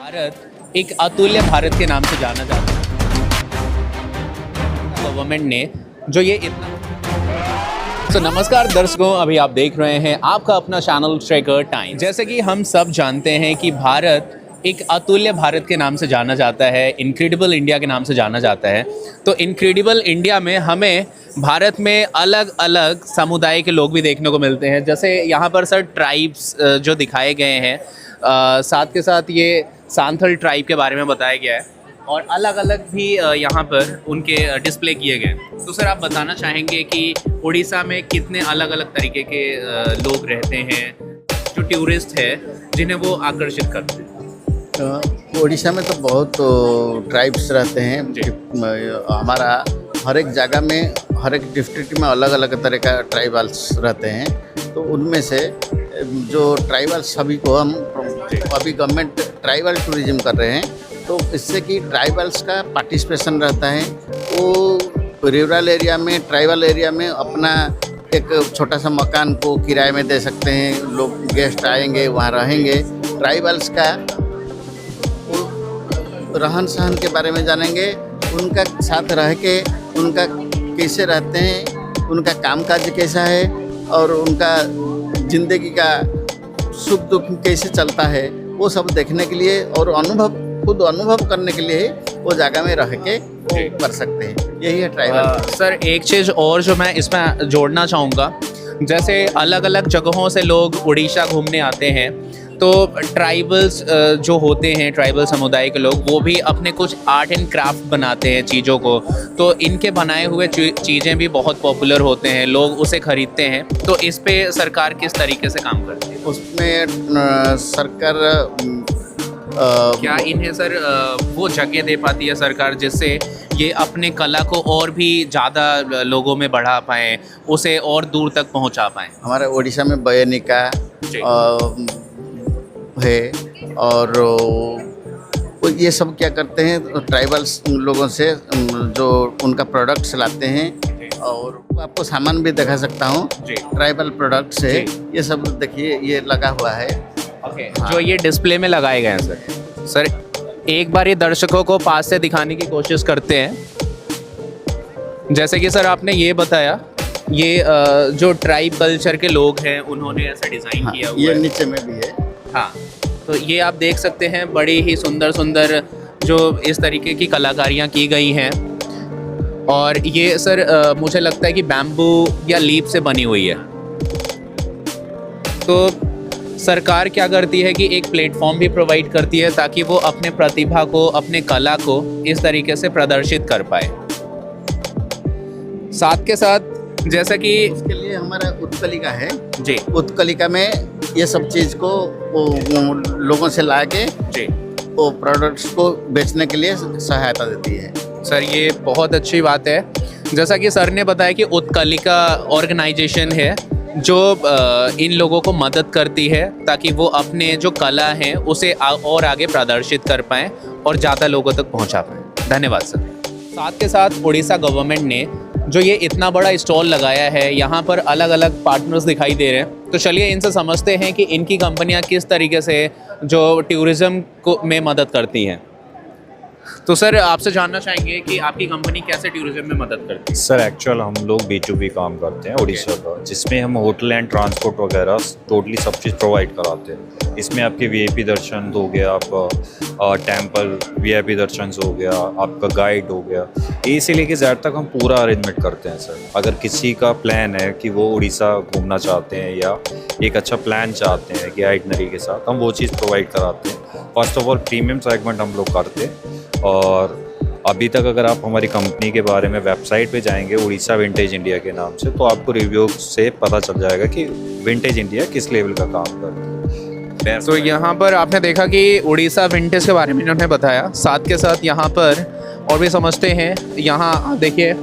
भारत एक अतुल्य भारत के नाम से जाना जाता है। गवर्नमेंट ने जो ये इतना नमस्कार दर्शकों, अभी आप देख रहे हैं आपका अपना चैनल ट्रैकर टाइम। जैसे कि हम सब जानते हैं कि भारत एक अतुल्य भारत के नाम से जाना जाता है, इनक्रेडिबल इंडिया के नाम से जाना जाता है। तो इनक्रेडिबल इंडिया में हमें भारत में अलग अलग समुदाय के लोग भी देखने को मिलते हैं। जैसे यहाँ पर सर ट्राइब्स जो दिखाए गए हैं, साथ के साथ ये सांथल ट्राइब के बारे में बताया गया है और अलग अलग भी यहाँ पर उनके डिस्प्ले किए गए। तो सर आप बताना चाहेंगे कि उड़ीसा में कितने अलग अलग तरीके के लोग रहते हैं जो टूरिस्ट है जिन्हें वो आकर्षित करते हैं? उड़ीसा में तो बहुत ट्राइब्स रहते हैं। हमारा हर एक जगह में, हर एक डिस्ट्रिक्ट में अलग अलग तरह का ट्राइबल्स रहते हैं। तो उनमें से जो ट्राइबल्स सभी को हम अभी गवर्नमेंट ट्राइबल टूरिज्म कर रहे हैं, तो इससे कि ट्राइबल्स का पार्टिसिपेशन रहता है। वो रूरल एरिया में, ट्राइबल एरिया में अपना एक छोटा सा मकान को किराए में दे सकते हैं। लोग गेस्ट आएंगे, वहाँ रहेंगे। ट्राइबल्स का रहन सहन के बारे में जानेंगे, उनका साथ रह के उनका कैसे रहते हैं, उनका कामकाज कैसा है और उनका ज़िंदगी का सुख दुख कैसे चलता है, वो सब देखने के लिए और खुद अनुभव करने के लिए वो जगह में रह के वो कर सकते हैं। यही है ट्राइबल। सर एक चीज़ और जो मैं इसमें जोड़ना चाहूँगा, जैसे अलग अलग जगहों से लोग उड़ीसा घूमने आते हैं, तो ट्राइबल्स जो होते हैं, ट्राइबल समुदाय के लोग, वो भी अपने कुछ आर्ट एंड क्राफ्ट बनाते हैं चीज़ों को। तो इनके बनाए हुए चीज़ें भी बहुत पॉपुलर होते हैं, लोग उसे खरीदते हैं। तो इस पे सरकार किस तरीके से काम करती है? उसमें सरकार क्या इन्हें सर वो जगह दे पाती है सरकार जिससे ये अपने कला को और भी ज़्यादा लोगों में बढ़ा पाएँ, उसे और दूर तक पहुँचा पाएँ? हमारे उड़ीसा में बयानिका है और वो ये सब क्या करते हैं, ट्राइबल्स लोगों से जो उनका प्रोडक्ट्स लाते हैं। और आपको सामान भी दिखा सकता हूँ, ट्राइबल प्रोडक्ट्स है। ये सब देखिए, ये लगा हुआ है। हाँ। जो ये डिस्प्ले में लगाए गए हैं सर एक बार ये दर्शकों को पास से दिखाने की कोशिश करते हैं। जैसे कि सर आपने ये बताया, ये जो ट्राइब कल्चर के लोग हैं उन्होंने ऐसा डिज़ाइन किया हुआ है। ये नीचे में भी है। हाँ, तो ये आप देख सकते हैं, बड़ी ही सुंदर सुंदर जो इस तरीके की कलाकारियाँ की गई हैं। और ये सर मुझे लगता है कि बैम्बू या लीफ से बनी हुई है। तो सरकार क्या करती है कि एक प्लेटफॉर्म भी प्रोवाइड करती है ताकि वो अपने प्रतिभा को, अपने कला को इस तरीके से प्रदर्शित कर पाए। साथ के साथ जैसा कि इसके लिए हमारा उत्कलिका है जी, उत्कलिका में ये सब चीज़ को वो लोगों से ला के जी वो प्रोडक्ट्स को बेचने के लिए सहायता देती है। सर ये बहुत अच्छी बात है। जैसा कि सर ने बताया कि उत्कलिका ऑर्गेनाइजेशन है जो इन लोगों को मदद करती है ताकि वो अपने जो कला हैं उसे और आगे प्रदर्शित कर पाएँ और ज़्यादा लोगों तक पहुंचा पाएँ। धन्यवाद सर। साथ के साथ उड़ीसा गवर्नमेंट ने जो ये इतना बड़ा स्टॉल लगाया है, यहाँ पर अलग अलग पार्टनर्स दिखाई दे रहे हैं। तो चलिए इनसे समझते हैं कि इनकी कंपनियाँ किस तरीके से जो टूरिज़्म को में मदद करती हैं। तो सर आपसे जानना चाहेंगे कि आपकी कंपनी कैसे टूरिज्म में मदद करती है? सर एक्चुअल हम लोग B2B काम करते हैं उड़ीसा का, जिसमें हम होटल एंड ट्रांसपोर्ट वगैरह टोटली सब चीज़ प्रोवाइड कराते हैं। इसमें आपके VIP दर्शन हो गया, आपका टेम्पल VIP दर्शन हो गया, आपका गाइड हो गया, ए से लेके ज़ेड तक हम पूरा अरेंजमेंट करते हैं सर। अगर किसी का प्लान है कि वो उड़ीसा घूमना चाहते हैं या एक अच्छा प्लान चाहते हैं कि आइटनरी के साथ, हम वो चीज़ प्रोवाइड कराते हैं। First of all premium segment हम लोग करते हैं। और अभी तक अगर आप हमारी कंपनी के बारे में वेबसाइट पे जाएंगे उड़ीसा विंटेज इंडिया के नाम से, तो आपको रिव्यू से पता चल जाएगा कि विंटेज इंडिया किस लेवल का काम करता है। तो यहाँ पर आपने देखा कि उड़ीसा विंटेज के बारे में इन्होंने बताया। साथ के साथ यहाँ पर और भी समझते हैं, यहाँ देखिए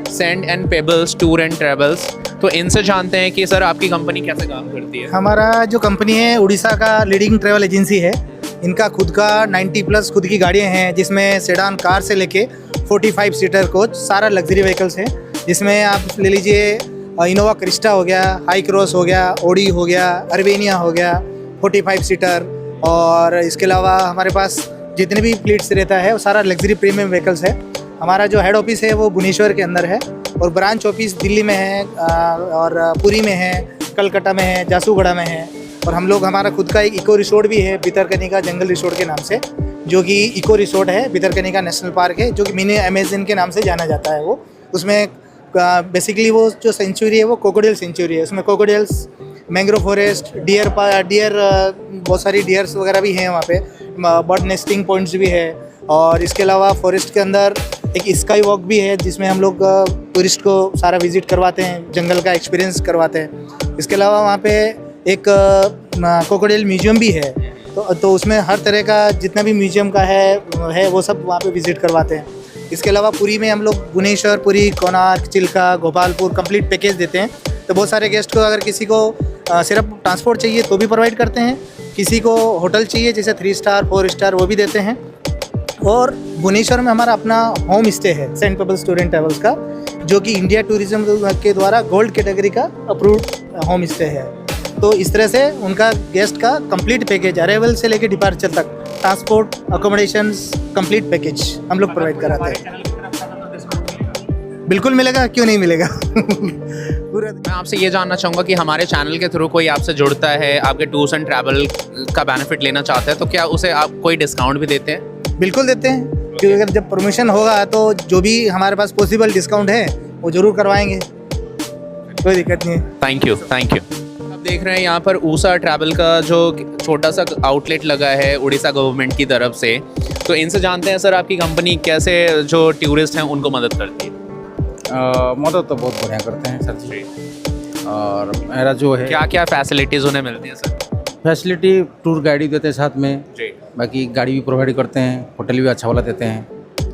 Sand and Pebbles Tour and Travels. तो इनसे जानते हैं कि सर आपकी कंपनी कैसे काम करती है। हमारा जो कंपनी है उड़ीसा का लीडिंग ट्रैवल एजेंसी है। इनका खुद का 90+ खुद की गाड़ियाँ हैं, जिसमें सेडान कार से लेके 45 सीटर कोच सारा लग्जरी व्हीकल्स हैं। जिसमें आप ले लीजिए इनोवा क्रिस्टा हो गया, हाई क्रॉस हो गया, ओडी हो गया, अर्बेनिया हो गया 45 सीटर। और इसके अलावा हमारे पास जितने भी फ्लीट्स रहता है वो सारा लग्जरी प्रीमियम व्हीकल्स है। हमारा जो हेड ऑफिस है वो भुवनेश्वर के अंदर है और ब्रांच ऑफिस दिल्ली में है और पुरी में है, कलकत्ता में है, झारसुगुड़ा में है। और हम लोग हमारा खुद का एक इको रिसोर्ट भी है भितरकनिका जंगल रिसोर्ट के नाम से, जो कि इको रिसोर्ट है, भितरकनिका नेशनल पार्क है, जो कि मिनी अमेजन के नाम से जाना जाता है। वो उसमें बेसिकली वो जो सेंचुरी है वो क्रोकोडाइल सेंचुरी है। उसमें क्रोकोडाइल्स, मैंग्रोव फॉरेस्ट, डियर बहुत सारी डियर्स वगैरह भी हैं वहाँ पे, बर्ड नेस्टिंग पॉइंट्स भी है। और इसके अलावा फॉरेस्ट के अंदर एक स्काई वॉक भी है जिसमें हम लोग टूरिस्ट को सारा विजिट करवाते हैं, जंगल का एक्सपीरियंस करवाते हैं। इसके अलावा वहाँ पे एक क्रोकोडाइल म्यूजियम भी है, तो उसमें हर तरह का जितना भी म्यूजियम का है वो सब वहाँ पे विजिट करवाते हैं। इसके अलावा पुरी में हम लोग भुवनेश्वर, पुरी, कोणार्क, चिल्का, गोपालपुर कंप्लीट पैकेज देते हैं। तो बहुत सारे गेस्ट को अगर किसी को सिर्फ ट्रांसपोर्ट चाहिए तो भी प्रोवाइड करते हैं, किसी को होटल चाहिए जैसे 3 स्टार 4 स्टार वो भी देते हैं। और भुवनेश्वर में हमारा अपना होम स्टे है Saint Peoples Tour and Travels का, जो कि इंडिया टूरिज्म के द्वारा गोल्ड कैटेगरी का अप्रूव्ड होम स्टे है। तो इस तरह से उनका गेस्ट का कंप्लीट पैकेज अराइवल से लेकर डिपार्चर तक, ट्रांसपोर्ट, अकोमोडेशंस, कंप्लीट पैकेज हम लोग प्रोवाइड कराते हैं। बिल्कुल मिलेगा, क्यों नहीं मिलेगा। पूरा मैं आपसे ये जानना चाहूँगा कि हमारे चैनल के थ्रू कोई आपसे जुड़ता है, आपके टूर्स एंड ट्रैवल का बेनिफिट लेना चाहता है, तो क्या उसे आप कोई डिस्काउंट भी देते हैं? बिल्कुल देते हैं, क्योंकि अगर जब प्रमोशन होगा तो जो भी हमारे पास पॉसिबल डिस्काउंट है वो ज़रूर करवाएंगे, कोई दिक्कत नहीं है। Thank you, thank you. आप देख रहे हैं यहाँ पर ऊषा ट्रैवल का जो छोटा सा आउटलेट लगा है उड़ीसा गवर्नमेंट की तरफ से, तो इनसे जानते हैं सर आपकी कंपनी कैसे जो टूरिस्ट हैं उनको मदद करती है? मदद तो बहुत बढ़िया करते हैं सर जी। और मेरा जो है क्या क्या फैसिलिटीज़ उन्हें मिलती हैं सर? फैसिलिटी, टूर गाइड भी देते हैं साथ में, जी। बाकी गाड़ी भी प्रोवाइड करते हैं, होटल भी अच्छा वाला देते हैं।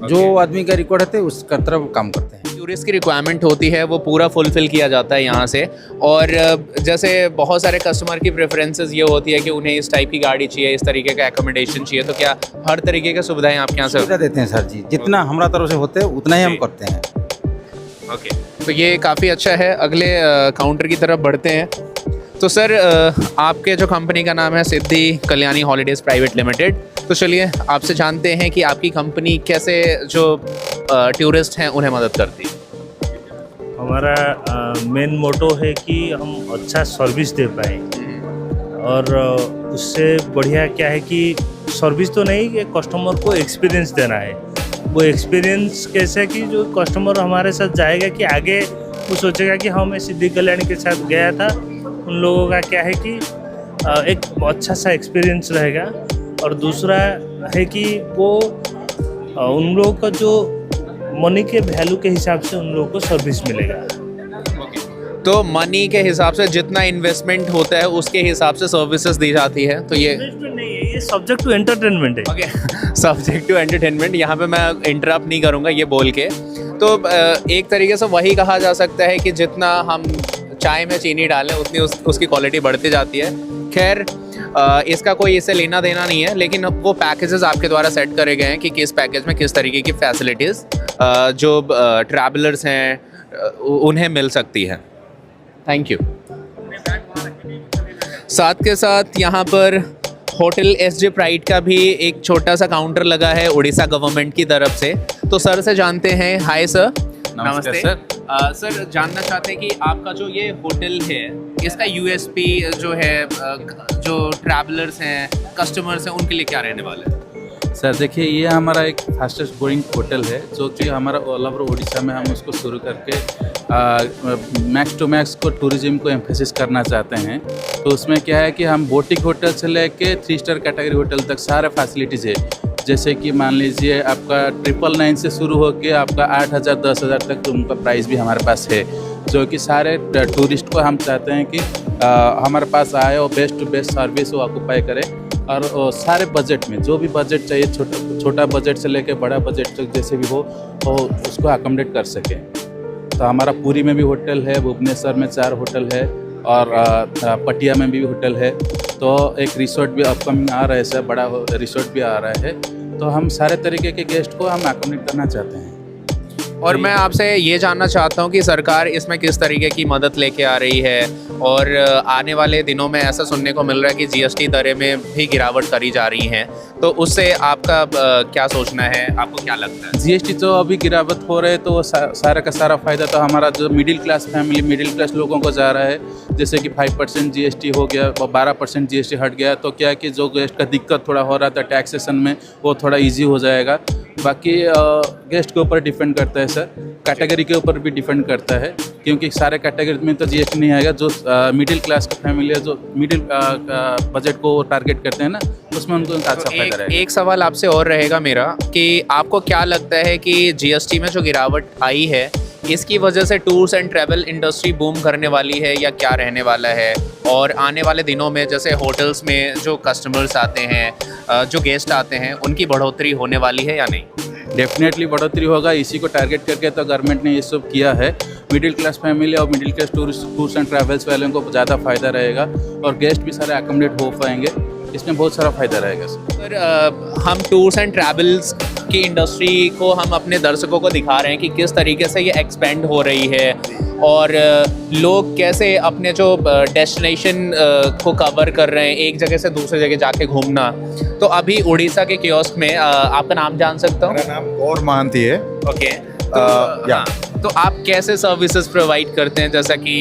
जो आदमी का रिकॉर्ड रहते हैं उसका तरफ काम करते हैं। टूरिस्ट की रिक्वायरमेंट होती है वो पूरा फुलफिल किया जाता है यहाँ से। और जैसे बहुत सारे कस्टमर की प्रेफरेंसेस ये होती है कि उन्हें इस टाइप की गाड़ी चाहिए, इस तरीके का एकोमोडेशन चाहिए, तो क्या हर तरीके की सुविधाएं आपके यहाँ से? सुविधा देते हैं सर जी, जितना हमारा तरफ से होते हैं उतना ही हम करते हैं। ओके, तो ये काफ़ी अच्छा है। अगले काउंटर की तरफ बढ़ते हैं। तो सर आपके जो कंपनी का नाम है सिद्धि कल्याणी हॉलीडेज़ प्राइवेट लिमिटेड, तो चलिए आपसे जानते हैं कि आपकी कंपनी कैसे जो टूरिस्ट हैं उन्हें मदद करती है। हमारा मेन मोटो है कि हम अच्छा सर्विस दे पाएँ, और उससे बढ़िया क्या है कि सर्विस तो नहीं, कि कस्टमर को एक्सपीरियंस देना है। वो एक्सपीरियंस कैसे कि जो कस्टमर हमारे साथ जाएगा कि आगे वो सोचेगा कि हाँ मैं सिद्धि कल्याणी के साथ गया था, उन लोगों का क्या है कि एक अच्छा सा एक्सपीरियंस रहेगा। और दूसरा है कि वो उन लोगों का जो मनी के वैल्यू के हिसाब से उन लोगों को सर्विस मिलेगा। तो मनी के हिसाब से जितना इन्वेस्टमेंट होता है उसके हिसाब से सर्विसेज दी जाती है, तो ये इन्वेस्टमेंट नहीं है, ये सब्जेक्ट टू एंटरटेनमेंट है। Okay, subject to entertainment. यहाँ पे मैं इंटरप्ट नहीं करूँगा ये बोल के। तो एक तरीके से वही कहा जा सकता है कि जितना हम चाय में चीनी डालें उतनी उसकी क्वालिटी बढ़ती जाती है। खैर इसका कोई इससे लेना देना नहीं है, लेकिन वो पैकेजेस आपके द्वारा सेट करे गए हैं कि किस पैकेज में किस तरीके की फैसिलिटीज़ जो ट्रैवलर्स हैं उन्हें मिल सकती है। Thank you. साथ के साथ यहाँ पर होटल एसजे प्राइड का भी एक छोटा सा काउंटर लगा है उड़ीसा गवर्नमेंट की तरफ से, तो सर से जानते हैं। Hi sir. नमस्ते सर। सर जानना चाहते हैं कि आपका जो ये होटल है इसका यूएसपी जो है जो ट्रैवलर्स हैं, कस्टमर्स हैं, उनके लिए क्या रहने वाला है? सर देखिए, ये हमारा एक फास्टेस्ट ग्रोइंग होटल है जो कि हमारा ऑल ओवर उड़ीसा में हम उसको शुरू करके मैक्स टू मैक्स को टूरिज्म को एम्फेसिस करना चाहते हैं। तो उसमें क्या है कि हम बोटिक होटल से लेके 3 स्टार कैटेगरी होटल तक सारे फैसिलिटीज़ है। जैसे कि मान लीजिए आपका 999 से शुरू होकर आपका 8,000 10,000 तक रूम का प्राइस भी हमारे पास है, जो कि सारे टूरिस्ट को हम चाहते हैं कि हमारे पास आए और बेस्ट टू बेस्ट सर्विस वो ऑक्यूपाई करें। और सारे बजट में जो भी बजट चाहिए, छोटा बजट से लेकर बड़ा बजट तक जैसे भी हो उसको अकोमोडेट कर सकें। तो हमारा पुरी में भी होटल है, भुवनेश्वर में 4 होटल है और पटिया में भी होटल है। तो एक रिसोर्ट भी अपकमिंग आ रहा है सर, बड़ा रिसोर्ट भी आ रहा है। तो हम सारे तरीके के गेस्ट को हम अकोमोडेट करना चाहते हैं। और मैं आपसे ये जानना चाहता हूँ कि सरकार इसमें किस तरीके की मदद लेके आ रही है, और आने वाले दिनों में ऐसा सुनने को मिल रहा है कि जीएसटी दरें में भी गिरावट करी जा रही हैं, तो उससे आपका क्या सोचना है, आपको क्या लगता है? जीएसटी तो अभी गिरावट हो रहे तो वो सारा का सारा फ़ायदा तो हमारा जो middle class family middle class लोगों को जा रहा है। जैसे कि 5% जीएसटी हो गया, 12% जीएसटी हट गया, तो क्या है कि जो गेस्ट का दिक्कत थोड़ा हो रहा था टैक्सेशन में वो थोड़ा इजी हो जाएगा। बाकी गेस्ट के ऊपर डिपेंड करता है सर, कैटेगरी के ऊपर भी डिपेंड करता है, क्योंकि सारे कैटेगरी में तो जीएसटी नहीं आएगा। जो मिडिल क्लास का फैमिली है, जो मिडिल बजट को टारगेट करते हैं ना, उसमें उनको अच्छा फायदा रहेगा। एक सवाल आपसे और रहेगा मेरा कि आपको क्या लगता है कि जीएसटी में जो गिरावट आई है इसकी वजह से tours and travel industry boom करने वाली है या क्या रहने वाला है? और आने वाले दिनों में जैसे होटल्स में जो कस्टमर्स आते हैं, जो गेस्ट आते हैं, उनकी बढ़ोतरी होने वाली है या नहीं? डेफिनेटली बढ़ोतरी होगा, इसी को टारगेट करके तो गवर्नमेंट ने ये सब किया है। मिडिल क्लास फैमिली और middle class tours and travels वालों को ज़्यादा फ़ायदा रहेगा और गेस्ट भी सारे अकोमोडेट हो पाएंगे, इसमें बहुत सारा फ़ायदा रहेगा सर। हम टूर्स एंड ट्रैवल्स की इंडस्ट्री को हम अपने दर्शकों को दिखा रहे हैं कि किस तरीके से ये एक्सपेंड हो रही है और लोग कैसे अपने जो डेस्टिनेशन को कवर कर रहे हैं, एक जगह से दूसरी जगह जाके घूमना। तो अभी उड़ीसा के कियोस्क में आपका नाम जान सकता हूँ? मेरा नाम गौर महांती है। ओके, या तो आप कैसे सर्विसेज प्रोवाइड करते हैं, जैसा कि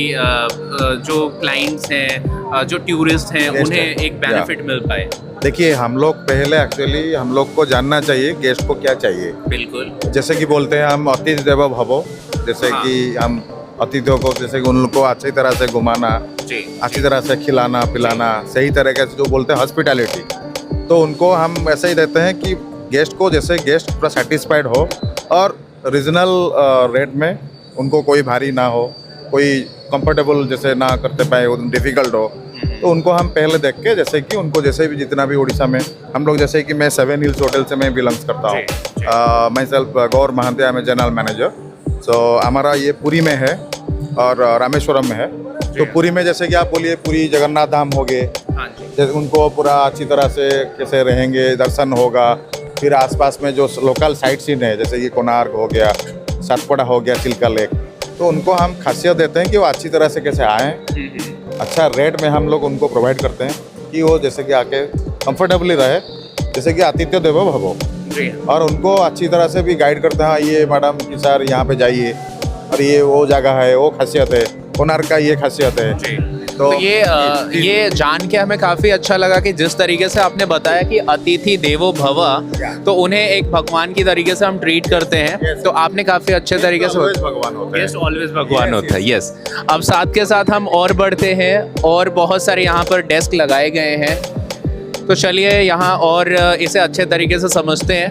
जो क्लाइंट्स हैं, जो टूरिस्ट हैं, Guest उन्हें हैं। एक बेनिफिट मिल पाए? देखिए, हम लोग पहले एक्चुअली हम लोग को जानना चाहिए गेस्ट को क्या चाहिए। बिल्कुल। जैसे कि बोलते हैं हम अतिथि देवो भवो, जैसे हाँ। कि हम अतिथियों को जैसे कि उनको अच्छी तरह से घुमाना, जी, अच्छी तरह से खिलाना पिलाना, सही तरीके से जो बोलते हैं हॉस्पिटैलिटी, तो उनको हम ऐसे ही देते हैं कि गेस्ट को जैसे गेस्ट पूरा सेटिस्फाइड हो और रीजनल रेट में, उनको कोई भारी ना हो, कोई कंफर्टेबल जैसे ना करते पाए, डिफ़िकल्ट हो, तो उनको हम पहले देख के जैसे कि उनको जैसे भी जितना भी उड़ीसा में हम लोग, जैसे कि मैं 7 हिल्स होटल से मैं बिलोंग्स करता हूँ। मैं self Gaur Mahanti, I am general manager. So हमारा ये पुरी में है और रामेश्वरम में है। तो पुरी में जैसे कि आप बोलिए पूरी जगन्नाथ धाम हो गए, हाँ जी, जैसे उनको पूरा अच्छी तरह से कैसे रहेंगे, दर्शन होगा। फिर आसपास में जो लोकल साइट सीन है, जैसे कि कोणार्क हो गया, सातपुड़ा हो गया, चिल्का लेक, तो उनको हम खासियत देते हैं कि वो अच्छी तरह से कैसे आएँ। अच्छा रेट में हम लोग उनको प्रोवाइड करते हैं कि वो जैसे कि आके कंफर्टेबली रहे, जैसे कि आतिथ्य देवो भवो, जी। और उनको अच्छी तरह से भी गाइड करते हैं। ये मैडम कि सर यहाँ पे जाइए, और ये वो जगह है, वो खासियत है, कोणार्क का ये खासियत है। जी। तो ये जान के हमें काफ़ी अच्छा लगा कि जिस तरीके से आपने बताया कि अतिथि देवो भव, तो उन्हें एक भगवान की तरीके से हम ट्रीट करते हैं। तो आपने काफ़ी अच्छे तरीके से भगवान होता है। गेस्ट ऑलवेज भगवान होता है। यस। अब साथ के साथ हम और बढ़ते हैं और बहुत सारे यहाँ पर डेस्क लगाए गए हैं, तो चलिए यहाँ और इसे अच्छे तरीके से समझते हैं।